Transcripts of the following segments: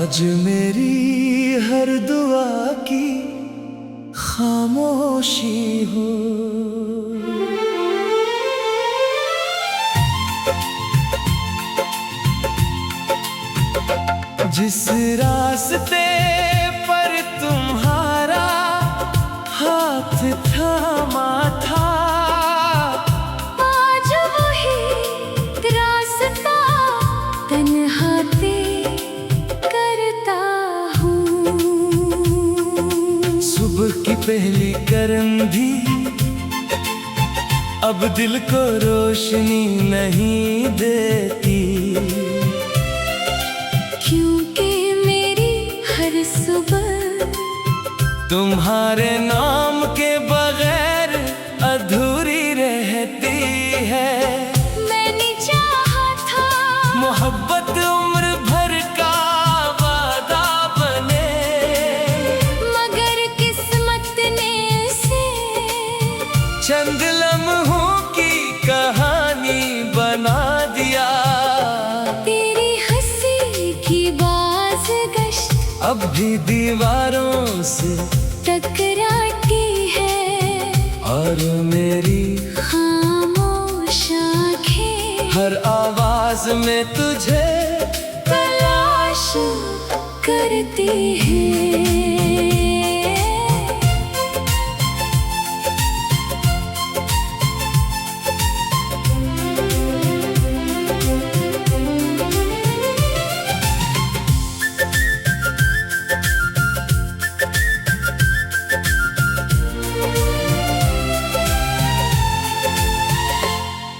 आज मेरी हर दुआ की खामोशी हो। जिस रास्ते पर तुम्हारा हाथ थामा था, आज वही रास्ता तन्हा करता हूँ। सुबह की पहली करन भी अब दिल को रोशनी नहीं देती, क्योंकि मेरी हर सुबह तुम्हारे नाम के बगैर अधूरी रहती है। मैंने चाहा था मोहब्बत उम्र भर का वादा बने, मगर किस्मत ने इसे चंद लम्हों की कहानी बना दिया। तेरी हंसी की बाज़गश्त अब भी दीवारों से टकराती है, और मेरी खामोश आँखें हर आवाज में तुझे तलाश करती है।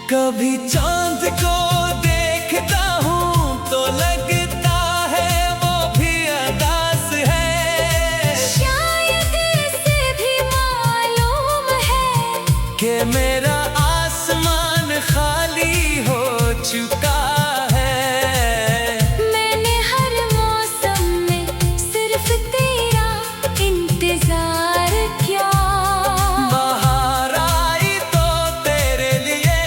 कभी चांद को देखता हूँ तो लगता है वो भी अदास है। शायद इसे भी मालूम है कि मेरा आसमान खाली हो चुका है। मैंने हर मौसम में सिर्फ तेरा इंतजार किया। बाहर आई तो तेरे लिए,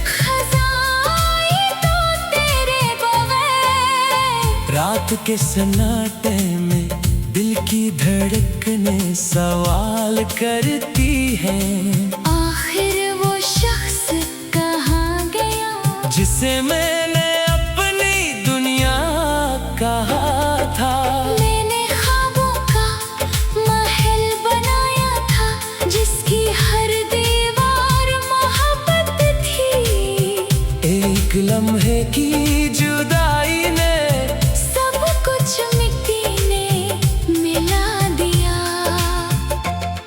खज़ां आई तो तेरे बगैर। रात के सन्नाटे में दिल की धड़कनें सवाल करती हैं, आखिर वो शख्स कहाँ गया जिसे मैंने अपनी दुनिया कहा था। मैंने ख्वाबों का महल बनाया था, जिसकी हर दीवार मोहब्बत थी। एक लम्हे की जुदाई ने सब कुछ मिट्टी ने मिला दिया।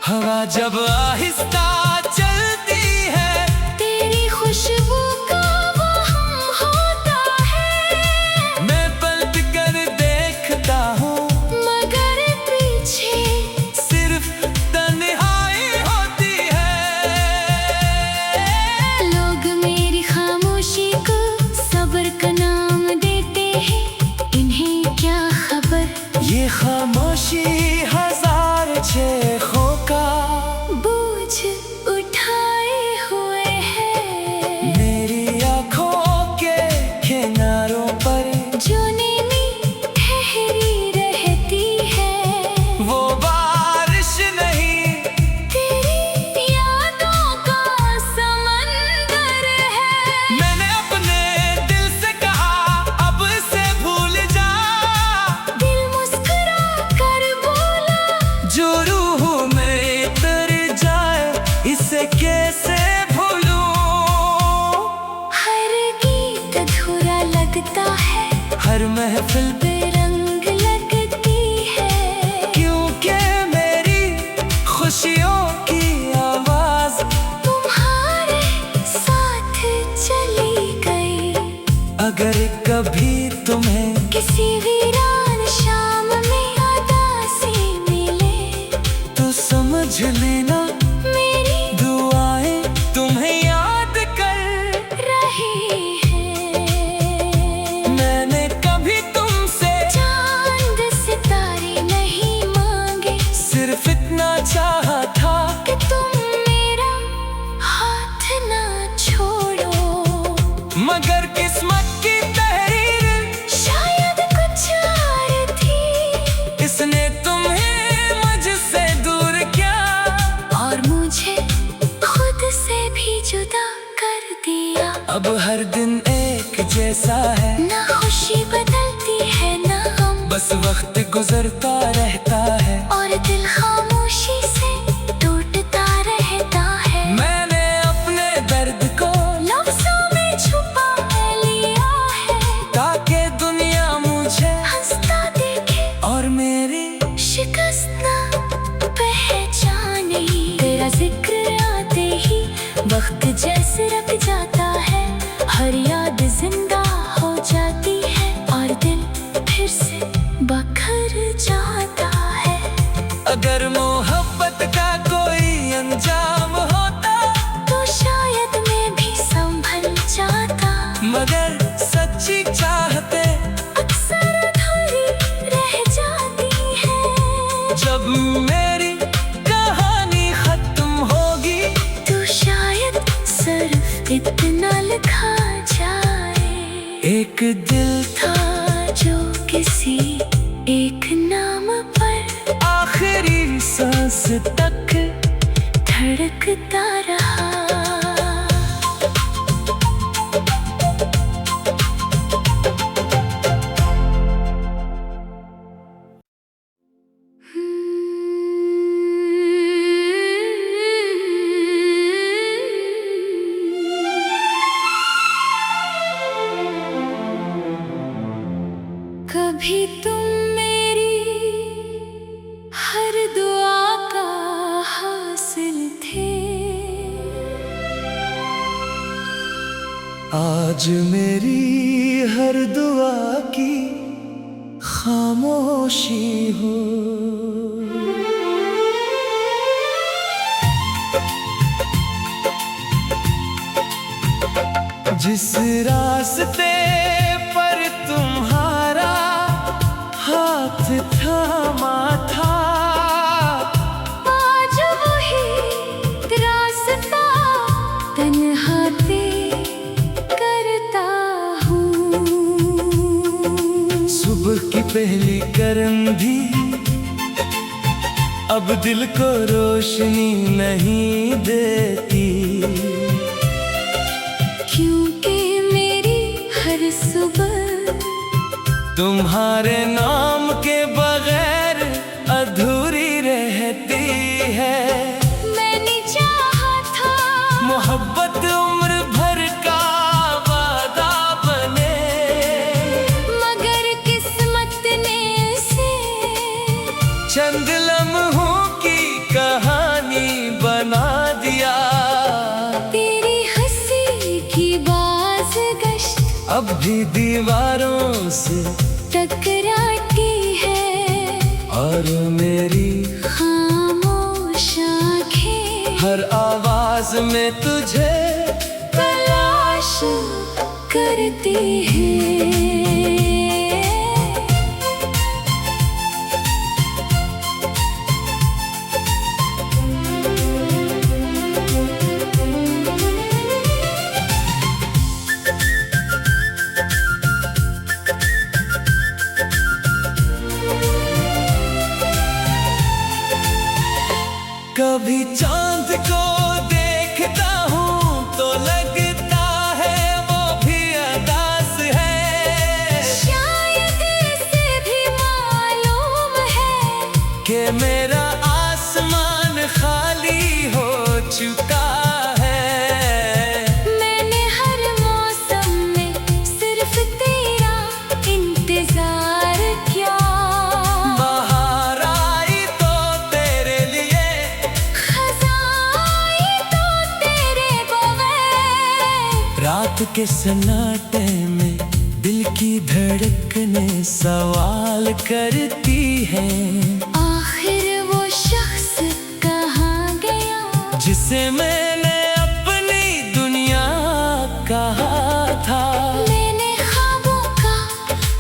हवा जब आहिस्ता चलती है, तेरी खुशबू का वहम होता है, मैं पलट कर देखता हूँ, मगर पीछे सिर्फ तन्हाई होती है। लोग मेरी खामोशी को सब्र का नाम देते हैं, इन्हें क्या खबर ये खामोशी हजार चेखों का बोझ उठाए हुए है। मेरी आँखों के किनारों पर जो नींद ठहरी रहती है, वो बारिश नहीं, तेरी यादों का समंदर है। मैंने अपने दिल से कहा अब इसे भूल जा। दिल मुस्कुरा कर बोला, जो रूह में तर जाए इसे कैसे भूलूं। हर गीत अधूरा लगता है, हर महफिल पे बेरंग लगती है, क्योंकि मेरी खुशियों की आवाज तुम्हारे साथ चली गई। अगर कभी तुम्हें किसी वीरान शाम में उदासी मिले, तो समझ लेना मेरी दुआएं तुम्हें याद कर रही है। मैंने कभी तुमसे चांद सितारे नहीं मांगे, सिर्फ इतना चाहा था कि तुम मेरा हाथ ना छोड़ो। मगर किस्मत की तहरीर शायद कुछ और थी, अब हर दिन एक जैसा है, ना खुशी बदलती है ना गम, बस वक्त गुजरता रहता है और दिल खामोशी से टूटता रहता है। मैंने अपने दर्द को लफ्जों में छुपा लिया है, ताकि दुनिया मुझे हंसता देखे और मेरी शिकस्त ना पहचाने। तेरा जिक्र आते ही वक्त जैसे रुक जाता है, हर याद जिंदा हो जाती है और दिल फिर से बखर जाता है। अगर मोहब्बत का कोई अंजाम होता तो शायद मैं भी संभल जाता, मगर सच्ची चाहते अक्सर अधूरी रह जाती है। जब मेरी कहानी खत्म होगी तो शायद सिर्फ इतना लिखा जाए, एक दिल था जो किसी एक नाम पर आखिरी सांस तक धड़कता रहा। कभी तुम मेरी हर दुआ का हासिल थे, आज मेरी हर दुआ की खामोशी हो। जिस रास्ते पर तुम्हारा हाथ थामा था, आज वही रास्ता तन्हा तय करता हूँ। सुबह की पहली करन भी अब दिल को रोशनी नहीं देती, क्योंकि मेरी हर सुबह तुम्हारे नाम के बगैर अधूरी रहती है। मैंने चाहा था मोहब्बत उम्र भर का वादा बने, मगर किस्मत ने इसे चंद लम्हों की कहानी बना दिया। तेरी हंसी की बाज़गश्त अब भी दीवारों से टकराती है, और मेरी खामोश आँखें हर आवाज में तुझे तलाश करती है। कभी चांद को देखता हूँ तो लगता है वो भी अदास है, शायद इसे भी मालूम है कि मेरा आसमान खाली हो चुका है। मैंने हर मौसम में सिर्फ तेरा इंतजार किया, बाहर आई तो तेरे लिए, खज़ाई तो तेरे बगैर। रात के सन्नाटे में दिल की धड़कनें सवाल करती हैं, आखिर वो शख्स कहाँ गया जिसे मैंने अपनी दुनिया कहा था। मैंने ख्वाबों का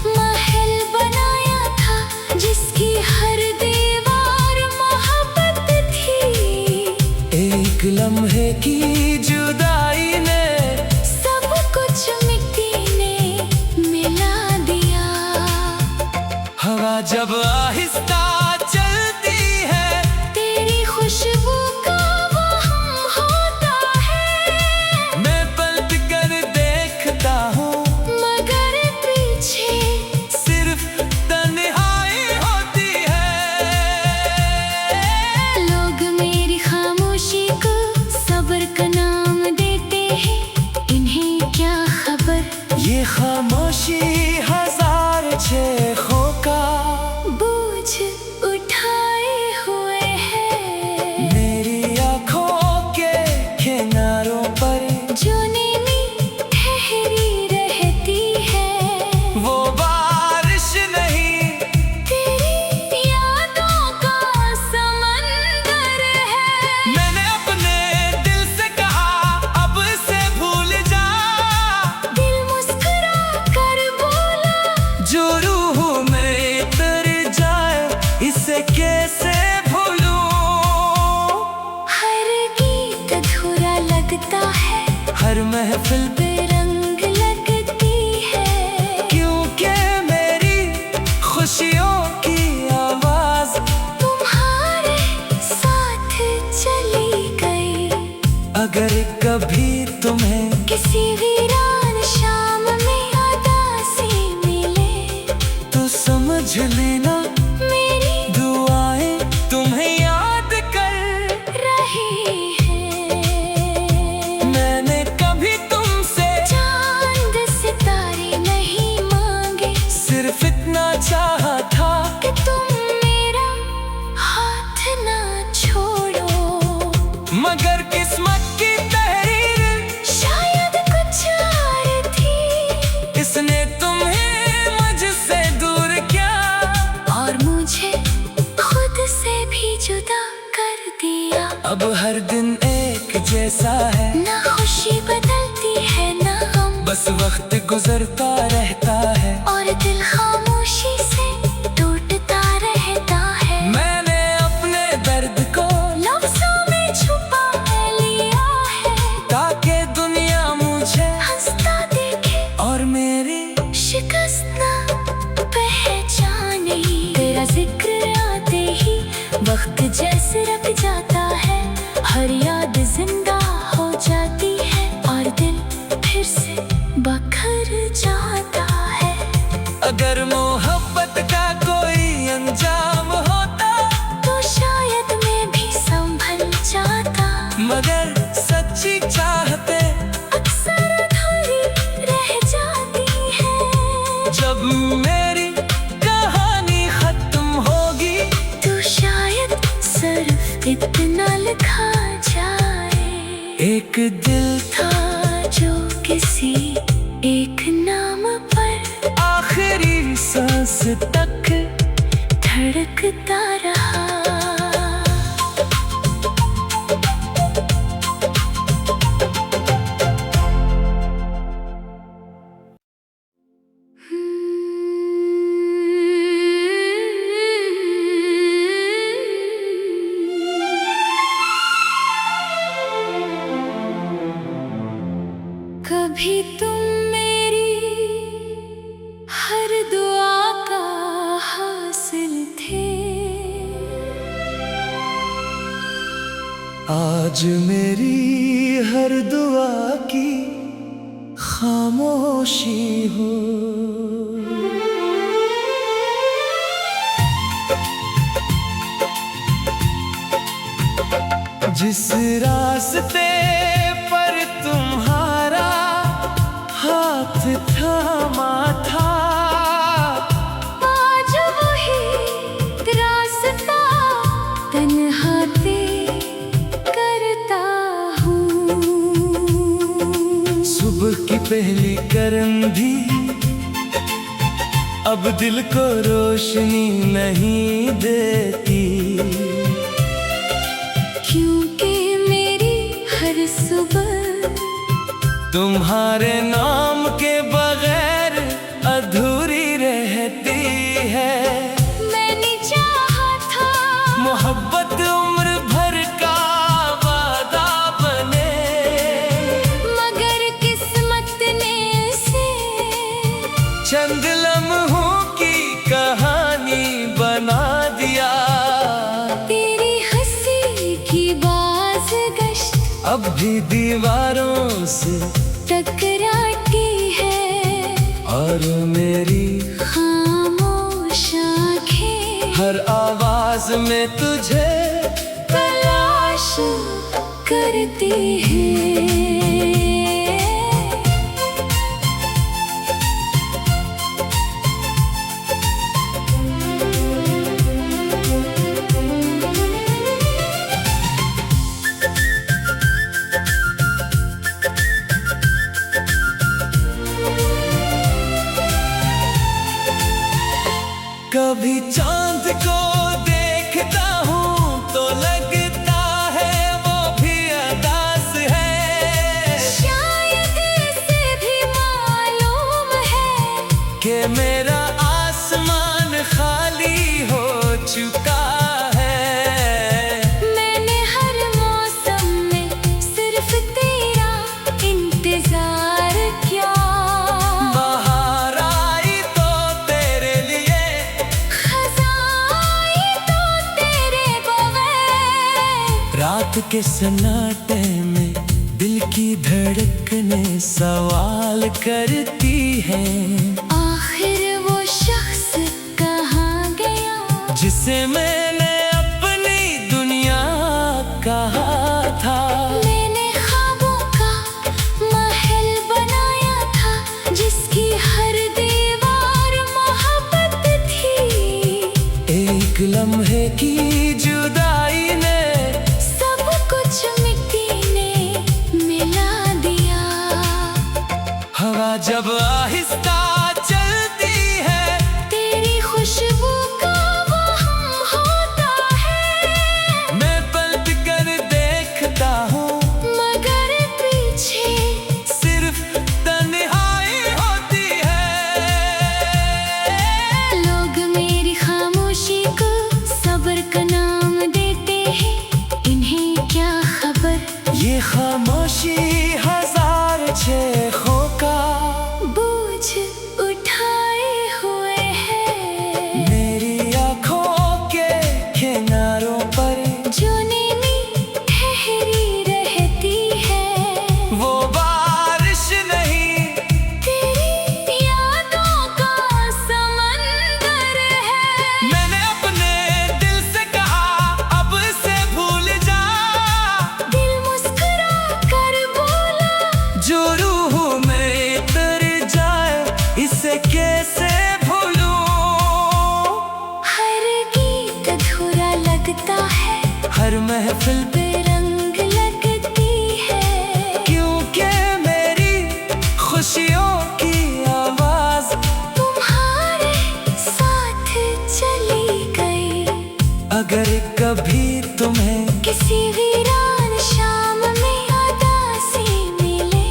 महल बनाया था, जिसकी हर दीवार मोहब्बत थी। एक लम्हे की जुदाई ने सब कुछ मिट्टी ने मिला दिया। हवा जब आहिस्ता चलती है, तेरी खुशबू का वो हम होता है। मैं पलट कर अधूरा लगता है, हर महफिल बेरंग लगती है, क्योंकि मेरी खुशियों की आवाज तुम्हारे साथ चली गई। अगर कभी तुम्हें किसी वीरान शाम में उदासी मिले, तो समझ लेना मेरी दुआएं तुम्हें याद कर रही है। मैंने कभी तुमसे चांद सितारे नहीं मांगे, सिर्फ इतना चाहा था कि तुम मेरा हाथ ना छोड़ो। मगर किस्मत की तहरीर शायद कुछ और थी, इसने तुम्हें मुझसे दूर किया और मुझे खुद से भी जुदा कर दिया। अब हर दिन एक जैसा है, ना खुशी बदलती है ना गम, बस वक्त गुजरता रहता है और दिल खामोशी से टूटता रहता है। मैंने अपने दर्द को लफ्ज़ों में छुपा लिया है, ताकि दुनिया मुझे हंसता देखे और मेरी शिकस्त ना पहचाने। तेरा जिक्र आते ही वक्त जैसे रुक जाता है, हर याद जिंदा हो जाती है और दिल फिर से बखर जाता है। अगर मोहब्बत का कोई अंजाम होता तो शायद मैं भी संभल जाता, मगर सच्ची चाहते अक्सर अधूरी रह जाती है। जब मेरी कहानी खत्म होगी तो शायद सिर्फ इतना लिखा जाए, एक दिल था जो किसी एक नाम पर आखिरी सांस तक धड़कता रहा। कभी तुम मेरी हर दुआ का हासिल थे, आज मेरी हर दुआ की खामोशी हो। जिस रास्ते पर तुम्हारा हाथ थामा था, आज वही रास्ता तन्हा तय करता हूँ। सुबह की पहली करन भी अब दिल को रोशनी नहीं देती, क्योंकि मेरी हर सुबह तुम्हारे नाम के बगैर अधूरी रहती है। मैंने चाहा था मोहब्बत उम्र भर का वादा बने, मगर किस्मत ने इसे चंद लम्हों की कहानी बना दिया। तेरी हंसी की बाज़गश्त अब भी दीवारों से टकराती है, और मेरी खामोश आँखें हर आवाज में तुझे तलाश करती है। कभी चांद को देखता हूँ तो लगता है वो भी अदास है। शायद इसे भी मालूम है कि मेरा आसमान खाली हो चुका है। मैंने हर मौसम में के सन्नाटे में दिल की धड़कने सवाल करती हैं, आखिर वो शख्स कहाँ गया जिसे मैंने अपनी दुनिया कहा था। मैंने ख्वाबों का महल बनाया था, जिसकी हर दीवार मोहब्बत थी। एक लम्हे की जुदाई ने सब कुछ मिट्टी ने मिला दिया। हवा जब आहिस्ता चलती है, तेरी खुशबू का वहम होता है। मैं पलट कर देखता हूँ, मगर पीछे सिर्फ तन्हाई होती है। लोग मेरी खामोशी को सब्र का नाम देते हैं, इन्हें क्या खबर ये खामोशी हजार चेखों का बोझ उठाए हुए है। मेरी आँखों के किनारों पर जो नीली ठहरी रहती है, वो बारिश नहीं, तेरी यादों का समंदर है। मैंने अपने दिल से कहा अब से भूल जा। दिल मुस्कुरा कर बोला, जो रूह में तर जाए इसे कैसे भूलूं। हर गीत अधूरा लगता है, हर महफिल पे बेरंग लगती है। क्योंकि मेरी खुशियों की आवाज तुम्हारे साथ चली गई। अगर कभी तुम्हें किसी वीरान शाम में उदासी मिले,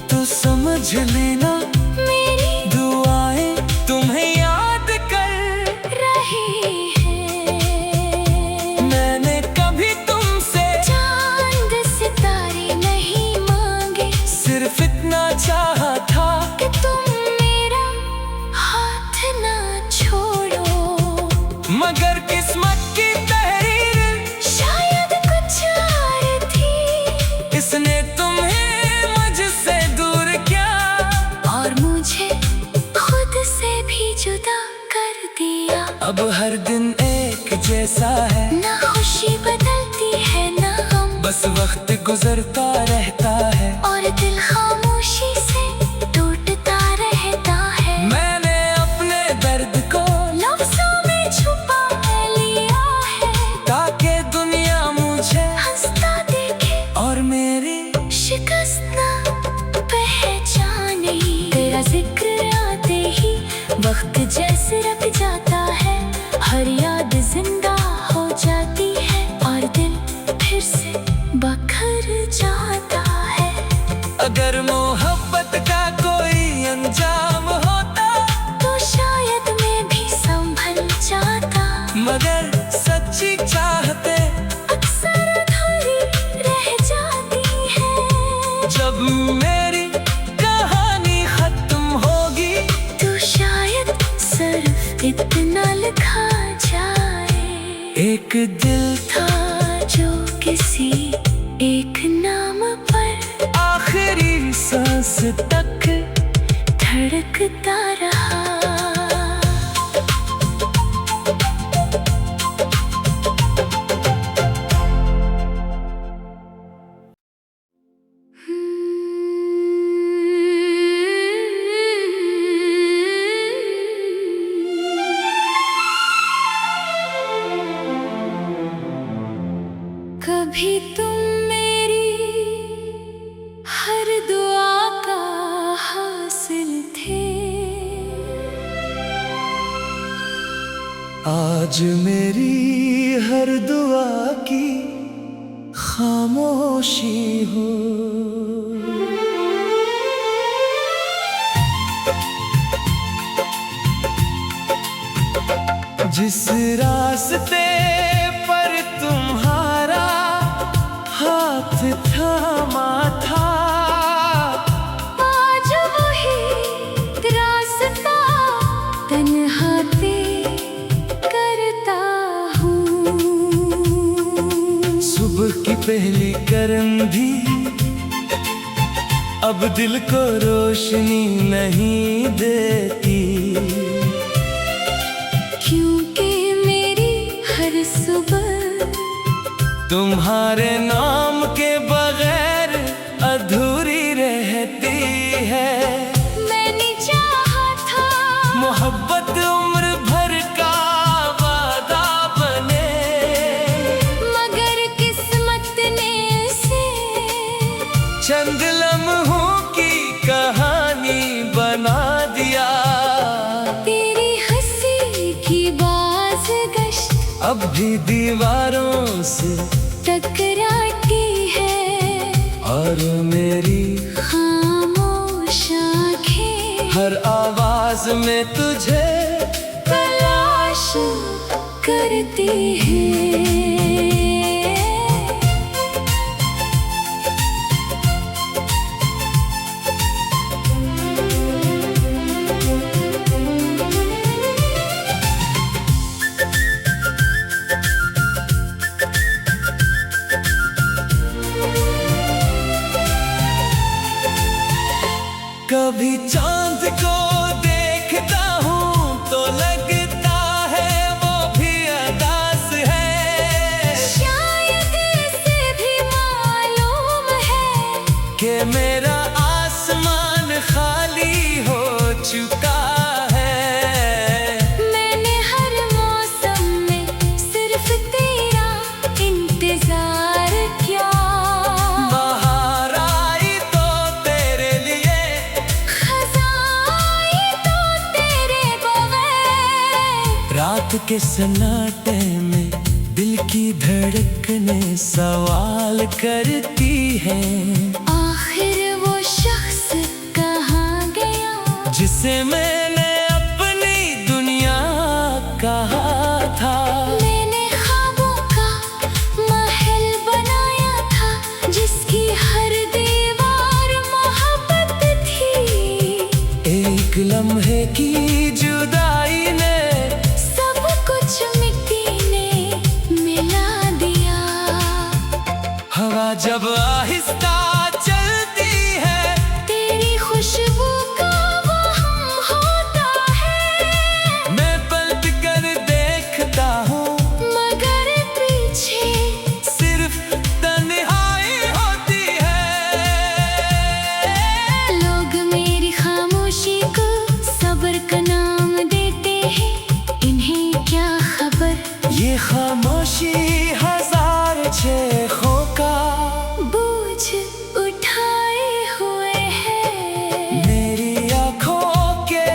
तो समझ लेना मेरी दुआएं तुम्हें याद कर रही है। मैंने कभी तुमसे चांद सितारे नहीं मांगे, सिर्फ इतना चाहा था कि तुम मेरा हाथ ना छोड़ो। मगर किस्मत की तहरीर शायद कुछ और थी, इसने तुम्हें मुझसे दूर किया। और मुझे खुद से भी जुदा कर दिया। अब हर दिन एक जैसा है, ना खुशी बदलती है ना गम, बस वक्त गुजरता रहता है। और दिल खामोशी से टूटता रहता है। मैंने अपने दर्द को लफ्जों में छुपा लिया है, ताकि दुनिया मुझे हंसता देखे और मेरी शिकस्त ना पहचाने। तेरा जिक्र आते ही वक्त जैसे रुक जाता है, हर याद जिंदा हो जाती है, और दिल फिर से बखर जाता है। अगर मोहब्बत का कोई अंजाम होता, तो शायद मैं भी संभल जाता, मगर सच्ची चाहते अक्सर अधूरी रह जाती है। जब मेरी कहानी खत्म होगी, तो शायद सिर्फ इतना लिखा जाए, एक दिल था जो किसी एक नाम पर आखिरी सांस तक धड़कता रहा। कभी तुम मेरी हर दुआ का हासिल थे, आज मेरी हर दुआ की खामोशी हो। जिस रास्ते पर तुम्हारा हाथ थामा था, आज वही रास्ता तन्हा करता हूँ। सुबह की पहली करम भी अब दिल को रोशनी नहीं देती। क्योंकि मेरी हर सुबह तुम्हारे नाम के बगैर अधूरी रहती है। मैंने चाहा था मोहब्बत उम्र भर का वादा बने, मगर किस्मत ने इसे चंद लम्हों की कहानी बना दिया। तेरी हंसी की बाज़गश्त अब भी दीवारों से टकराती है, और मेरी खामोश आँखें हर आवाज में तुझे तलाश करती है। कभी चांद को देखता हूँ तो लगता है वो भी अदास है। शायद इसे भी मालूम है कि मेरा आसमान खाली हो चुका है। मैंने हर मौसम में सिर्फ तेरा इंतजार किया। बाहर आई तो तेरे लिए, खज़ां तो तेरे बगैर। रात के सन्नाटे में दिल की धड़कनें सवाल करती हैं। आखिर वो शख्स कहाँ गया जिसे मैंने अपनी दुनिया कहा था। मैंने ख्वाबों का महल बनाया था, जिसकी हर दीवार मोहब्बत थी। एक लम्हे की जुदाई ने सब कुछ मिट्टी ने मिला दिया। हवा जब आहिस्ता चलती है, तेरी खुशबू का वहम होता है, मैं पलट कर देखता हूँ मगर पीछे सिर्फ तन्हाई होती है। लोग मेरी खामोशी को सब्र का नाम देते हैं। इन्हें क्या खबर ये खामोशी हजार चेखों का बोझ उठाए हुए है। मेरी आँखों के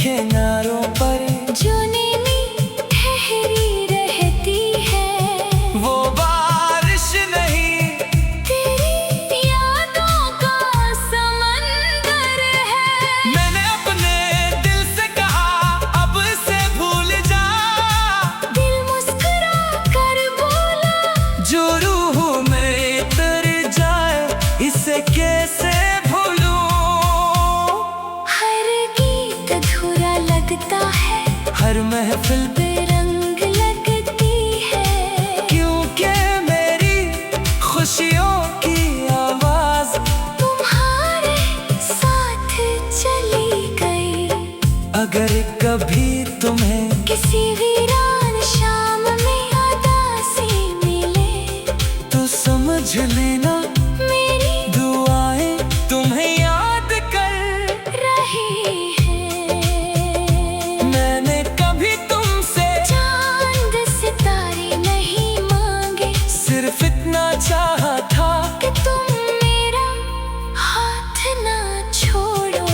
किनारों पर जो नीली ठहरी रहती है, वो बारिश नहीं, तेरी यादों का समंदर है। मैंने अपने दिल से कहा अब से भूल जा। दिल मुस्कुरा कर बोला, जो रूह में उतर जाए इसे कैसे भूलूं। हर गीत अधूरा लगता है, हर महफिल बेरंग लगती है। क्योंकि मेरी खुशियों की आवाज तुम्हारे साथ चली गई। अगर कभी तुम्हें किसी वीरान शाम में उदासी मिले, तो समझ लेना मेरी दुआएं तुम्हें याद कर रही है। मैंने कभी तुमसे चांद सितारे नहीं मांगे, सिर्फ इतना चाहा था कि तुम मेरा हाथ ना छोड़ो।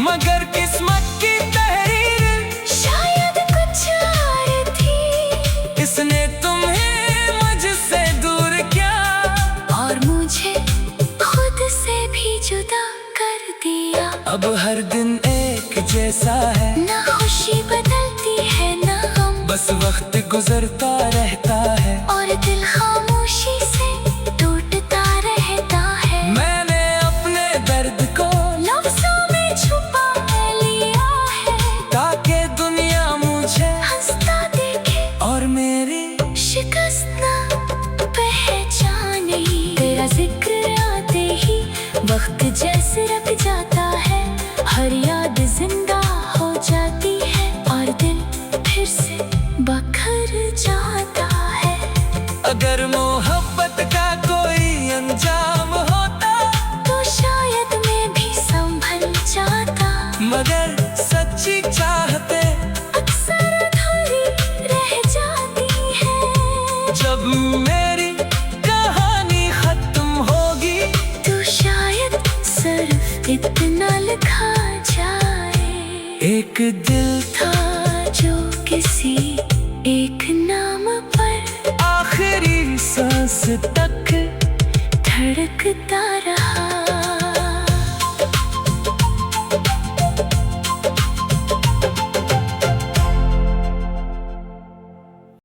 मगर किस्मत की तहरीर शायद कुछ और थी, इसने तुम्हें मुझसे दूर किया। और मुझे खुद से भी जुदा कर दिया। अब हर दिन एक जैसा है, ना खुशी बदलती है ना गम, बस वक्त गुजरता रहता है और दिल खामोशी से टूटता रहता है। मैंने अपने दर्द को लफ्ज़ों में छुपा लिया है, ताकि दुनिया मुझे हंसता देखे और मेरी शिकस्त ना पहचाने। वक्त जैसे रख जाता है, हर याद जिंदा हो जाती है और दिल फिर से बखर जाता है। अगर मोहब्बत का कोई अंजाम होता तो शायद मैं भी संभल जाता, मगर सच्ची चाहते अक्सर अधूरी रह जाती है। जब मेरी कहानी खत्म होगी तो शायद सिर्फ इतना लिखा जाए, एक दिल था जो किसी एक नाम पर आखिरी सांस तक धड़कता रहा।